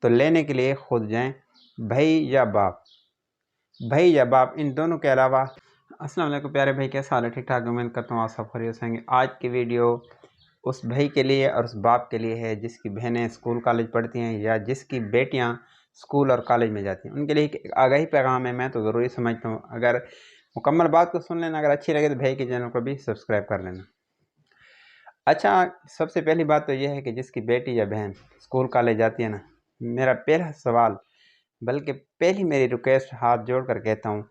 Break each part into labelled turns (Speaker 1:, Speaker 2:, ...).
Speaker 1: تو لینے کے لیے خود جائیں، بھائی یا باپ، بھائی یا باپ ان دونوں کے علاوہ۔ السلام علیکم پیارے بھائی، کیسا حال ہے؟ ٹھیک ٹھاک، امید کرتا ہوں آپ سب خیریت سے ہوں گے۔ آج کی ویڈیو اس بھائی کے لیے اور اس باپ کے لیے ہے جس کی بہنیں اسکول کالج پڑھتی ہیں یا جس کی بیٹیاں اسکول اور کالج میں جاتی ہیں، ان کے لیے ایک آگاہی پیغام ہے۔ میں تو ضروری سمجھتا ہوں اگر مکمل بات کو سن لینا، اگر اچھی لگے تو بھائی کے چینل کو بھی سبسکرائب کر لینا۔ اچھا، سب سے پہلی بات تو یہ ہے کہ جس کی بیٹی یا بہن اسکول کالج جاتی ہے نا، میرا پہلا سوال بلکہ پہلی میری ریکویسٹ ہاتھ جوڑ کر کہتا ہوں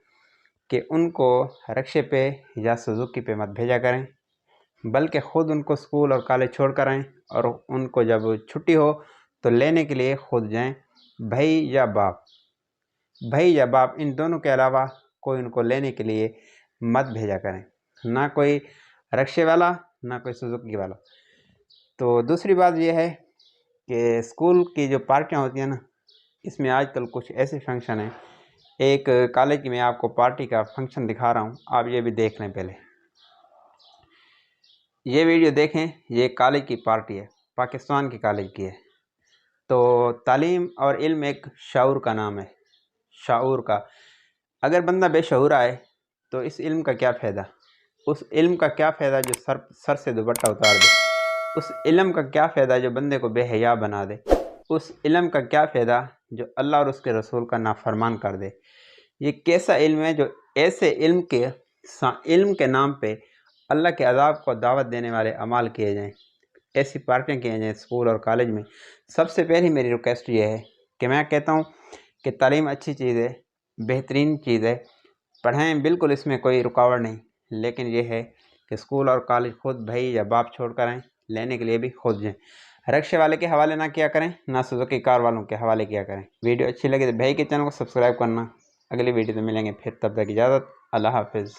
Speaker 1: کہ ان کو رکشے پہ یا سوزوکی پہ مت بھیجا کریں، بلکہ خود ان کو اسکول اور کالج چھوڑ کر آئیں، اور ان کو جب چھٹی ہو تو لینے کے لیے خود جائیں، بھائی یا باپ، بھائی یا باپ ان دونوں کے علاوہ کوئی ان کو لینے کے لیے مت بھیجا کریں، نہ کوئی رکشے والا نہ کوئی سوزوکی والا۔ تو دوسری بات یہ ہے کہ اسکول کی جو پارٹیاں ہوتی ہیں نا، اس میں آج کل کچھ ایسے فنکشن ہیں۔ ایک کالج کی میں آپ کو پارٹی کا فنکشن دکھا رہا ہوں، آپ یہ بھی دیکھ لیں۔ پہلے یہ ویڈیو دیکھیں، یہ کالج کی پارٹی ہے، پاکستان کی کالج کی ہے۔ تو تعلیم اور علم ایک شعور کا نام ہے، شعور کا۔ اگر بندہ بے شعور آئے تو اس علم کا کیا فائدہ؟ اس علم کا کیا فائدہ جو سر سے دوپٹہ اتار دے؟ اس علم کا کیا فائدہ جو بندے کو بے حیا بنا دے؟ اس علم کا کیا فائدہ جو اللہ اور اس کے رسول کا نافرمان کر دے؟ یہ کیسا علم ہے جو ایسے علم کے نام پہ اللہ کے عذاب کو دعوت دینے والے اعمال کیے جائیں، ایسی پارٹیاں کیے جائیں اسکول اور کالج میں؟ سب سے پہلی میری ریکویسٹ یہ ہے کہ میں کہتا ہوں کہ تعلیم اچھی چیز ہے، بہترین چیز ہے، پڑھائیں، بالکل اس میں کوئی رکاوٹ نہیں، لیکن یہ ہے کہ اسکول اور کالج خود بھائی یا باپ چھوڑ کر آئیں، لینے کے لیے بھی خود جائیں، رکشے والے کے حوالے نہ کیا کریں، نہ سوزوکی کار والوں کے حوالے کیا کریں۔ ویڈیو اچھی لگے تو بھائی کے چینل کو سبسکرائب کرنا۔ اگلی ویڈیو میں ملیں گے پھر، تب تک اجازت، اللہ حافظ۔